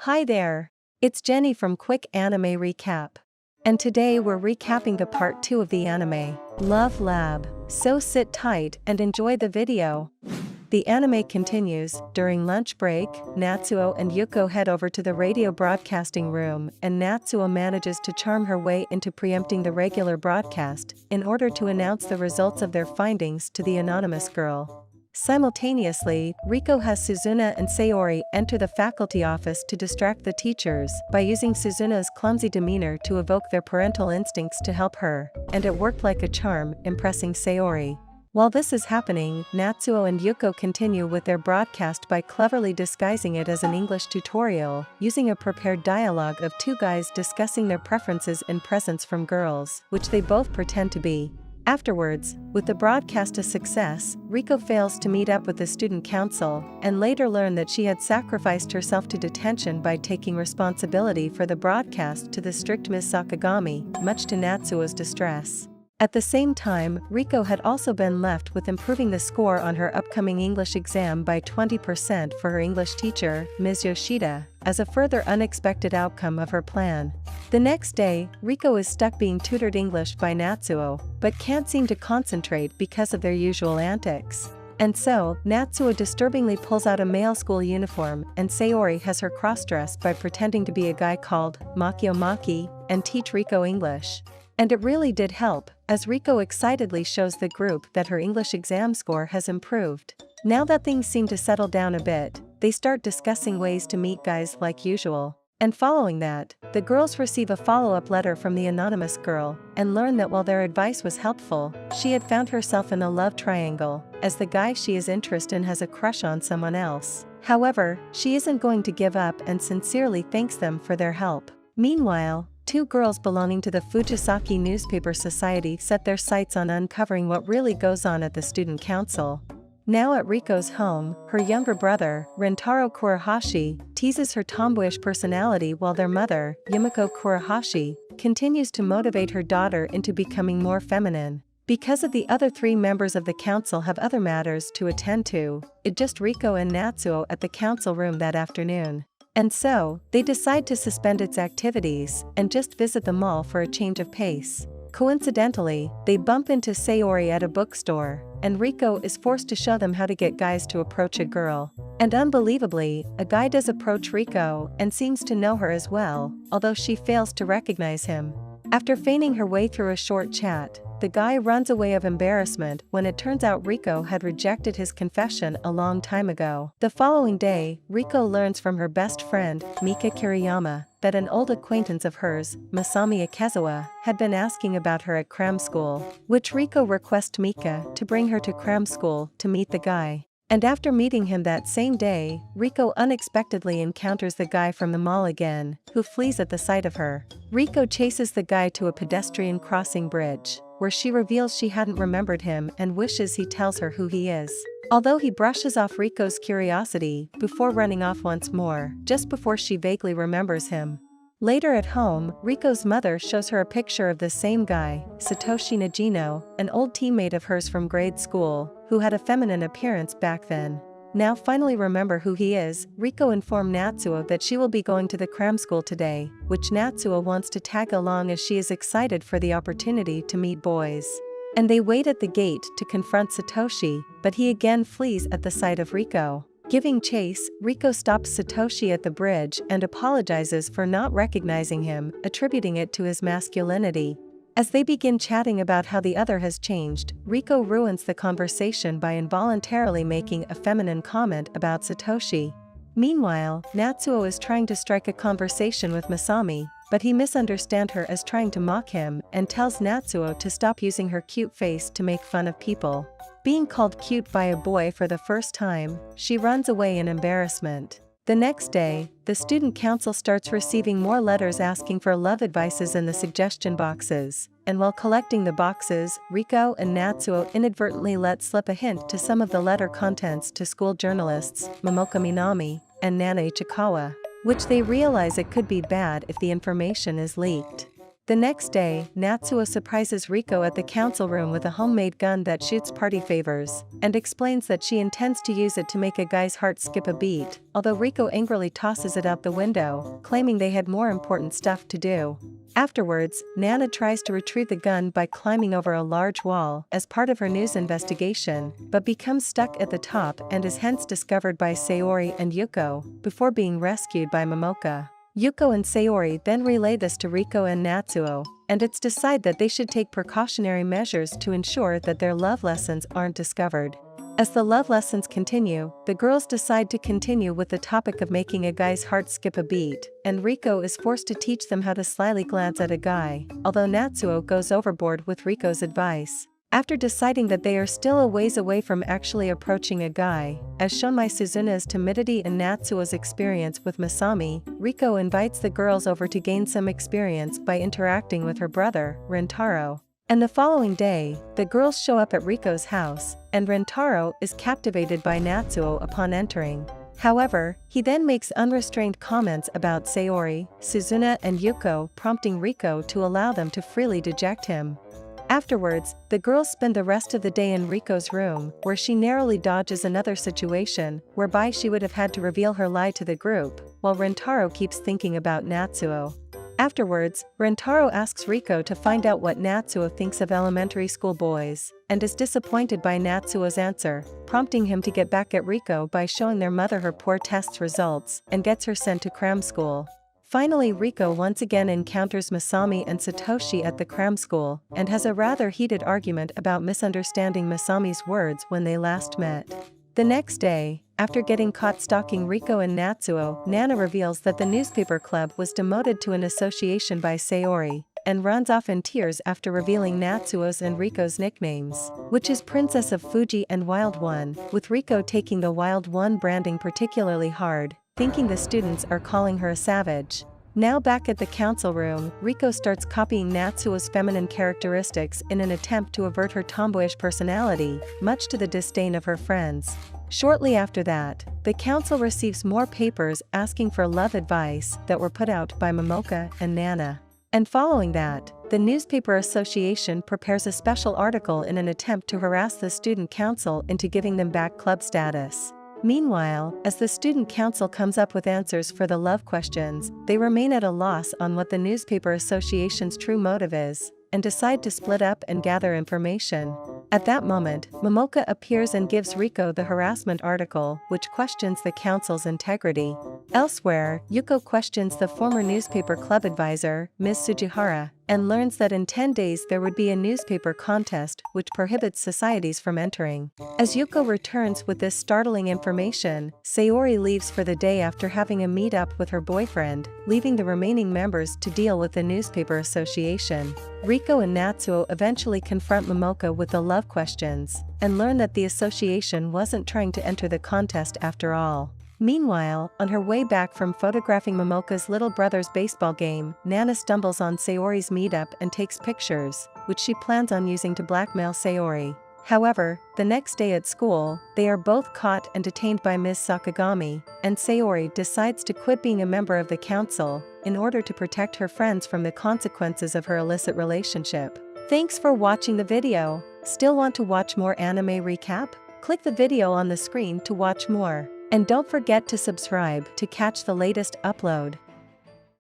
Hi there! It's Jenny from Quick Anime Recap. And today we're recapping the part 2 of the anime, Love Lab. So sit tight and enjoy the video. The anime continues. During lunch break, Natsuo and Yuko head over to the radio broadcasting room, and Natsuo manages to charm her way into preempting the regular broadcast in order to announce the results of their findings to the anonymous girl. Simultaneously, Riko has Suzuna and Sayori enter the faculty office to distract the teachers by using Suzuna's clumsy demeanor to evoke their parental instincts to help her, and it worked like a charm, impressing Sayori. While this is happening, Natsuo and Yuko continue with their broadcast by cleverly disguising it as an English tutorial, using a prepared dialogue of two guys discussing their preferences in presents from girls, which they both pretend to be. Afterwards, with the broadcast a success, Riko fails to meet up with the student council, and later learn that she had sacrificed herself to detention by taking responsibility for the broadcast to the strict Ms. Sakagami, much to Natsuo's distress. At the same time, Riko had also been left with improving the score on her upcoming English exam by 20% for her English teacher, Ms. Yoshida, as a further unexpected outcome of her plan. The next day, Riko is stuck being tutored English by Natsuo, but can't seem to concentrate because of their usual antics. And so, Natsuo disturbingly pulls out a male school uniform, and Sayori has her cross-dress by pretending to be a guy called Makio Maki, and teach Riko English. And it really did help, as Riko excitedly shows the group that her English exam score has improved. Now that things seem to settle down a bit, they start discussing ways to meet guys like usual. And following that, the girls receive a follow-up letter from the anonymous girl, and learn that while their advice was helpful, she had found herself in a love triangle, as the guy she is interested in has a crush on someone else. However, she isn't going to give up and sincerely thanks them for their help. Meanwhile, two girls belonging to the Fujisaki Newspaper Society set their sights on uncovering what really goes on at the student council. Now at Riko's home, her younger brother, Rentaro Kurahashi, teases her tomboyish personality while their mother, Yumiko Kurahashi, continues to motivate her daughter into becoming more feminine. Because of the other three members of the council have other matters to attend to, it's just Riko and Natsuo at the council room that afternoon. And so, they decide to suspend its activities and just visit the mall for a change of pace. Coincidentally, they bump into Sayori at a bookstore, and Riko is forced to show them how to get guys to approach a girl. And unbelievably, a guy does approach Riko and seems to know her as well, although she fails to recognize him. After feigning her way through a short chat, the guy runs away of embarrassment when it turns out Riko had rejected his confession a long time ago. The following day, Riko learns from her best friend, Mika Kiriyama, that an old acquaintance of hers, Masami Ikezawa, had been asking about her at cram school, which Riko requests Mika to bring her to cram school to meet the guy. And after meeting him that same day, Riko unexpectedly encounters the guy from the mall again, who flees at the sight of her. Riko chases the guy to a pedestrian crossing bridge, where she reveals she hadn't remembered him and wishes he tells her who he is. Although he brushes off Riko's curiosity before running off once more, just before she vaguely remembers him. Later at home, Riko's mother shows her a picture of the same guy, Satoshi Nagino, an old teammate of hers from grade school, who had a feminine appearance back then. Now finally remember who he is, Riko informed Natsuo that she will be going to the cram school today, which Natsuo wants to tag along as she is excited for the opportunity to meet boys. And they wait at the gate to confront Satoshi, but he again flees at the sight of Riko. Giving chase, Riko stops Satoshi at the bridge and apologizes for not recognizing him, attributing it to his masculinity. As they begin chatting about how the other has changed, Riko ruins the conversation by involuntarily making a feminine comment about Satoshi. Meanwhile, Natsuo is trying to strike a conversation with Masami, but he misunderstands her as trying to mock him and tells Natsuo to stop using her cute face to make fun of people. Being called cute by a boy for the first time, she runs away in embarrassment. The next day, the student council starts receiving more letters asking for love advices in the suggestion boxes, and while collecting the boxes, Riko and Natsuo inadvertently let slip a hint to some of the letter contents to school journalists, Momoka Minami, and Nana Ichikawa, which they realize it could be bad if the information is leaked. The next day, Natsuo surprises Riko at the council room with a homemade gun that shoots party favors, and explains that she intends to use it to make a guy's heart skip a beat, although Riko angrily tosses it out the window, claiming they had more important stuff to do. Afterwards, Nana tries to retrieve the gun by climbing over a large wall as part of her news investigation, but becomes stuck at the top and is hence discovered by Sayori and Yuko, before being rescued by Momoka. Yuko and Sayori then relay this to Riko and Natsuo, and it's decided that they should take precautionary measures to ensure that their love lessons aren't discovered. As the love lessons continue, the girls decide to continue with the topic of making a guy's heart skip a beat, and Riko is forced to teach them how to slyly glance at a guy, although Natsuo goes overboard with Riko's advice. After deciding that they are still a ways away from actually approaching a guy, as shown by Suzuna's timidity and Natsuo's experience with Masami, Riko invites the girls over to gain some experience by interacting with her brother, Rentaro. And the following day, the girls show up at Riko's house, and Rentaro is captivated by Natsuo upon entering. However, he then makes unrestrained comments about Sayori, Suzuna and Yuko, prompting Riko to allow them to freely deject him. Afterwards, the girls spend the rest of the day in Riko's room, where she narrowly dodges another situation, whereby she would have had to reveal her lie to the group, while Rentaro keeps thinking about Natsuo. Afterwards, Rentaro asks Riko to find out what Natsuo thinks of elementary school boys, and is disappointed by Natsuo's answer, prompting him to get back at Riko by showing their mother her poor test results, and gets her sent to cram school. Finally, Riko once again encounters Masami and Satoshi at the cram school, and has a rather heated argument about misunderstanding Masami's words when they last met. The next day, after getting caught stalking Riko and Natsuo, Nana reveals that the newspaper club was demoted to an association by Sayori, and runs off in tears after revealing Natsuo's and Riko's nicknames, which is Princess of Fuji and Wild One, with Riko taking the Wild One branding particularly hard, thinking the students are calling her a savage. Now back at the council room, Riko starts copying Natsuo's feminine characteristics in an attempt to avert her tomboyish personality, much to the disdain of her friends. Shortly after that, the council receives more papers asking for love advice that were put out by Momoka and Nana. And following that, the newspaper association prepares a special article in an attempt to harass the student council into giving them back club status. Meanwhile, as the student council comes up with answers for the love questions, they remain at a loss on what the newspaper association's true motive is, and decide to split up and gather information. At that moment, Momoka appears and gives Riko the harassment article, which questions the council's integrity. Elsewhere, Yuko questions the former newspaper club advisor, Ms. Sujihara, and learns that in 10 days there would be a newspaper contest which prohibits societies from entering. As Yuko returns with this startling information, Sayori leaves for the day after having a meet-up with her boyfriend, leaving the remaining members to deal with the newspaper association. Riko and Natsuo eventually confront Momoka with the love questions, and learn that the association wasn't trying to enter the contest after all. Meanwhile, on her way back from photographing Momoka's little brother's baseball game, Nana stumbles on Sayori's meetup and takes pictures, which she plans on using to blackmail Sayori. However, the next day at school, they are both caught and detained by Ms. Sakagami, and Sayori decides to quit being a member of the council, in order to protect her friends from the consequences of her illicit relationship. Thanks for watching the video. Still want to watch more anime recap? Click the video on the screen to watch more. And don't forget to subscribe to catch the latest upload.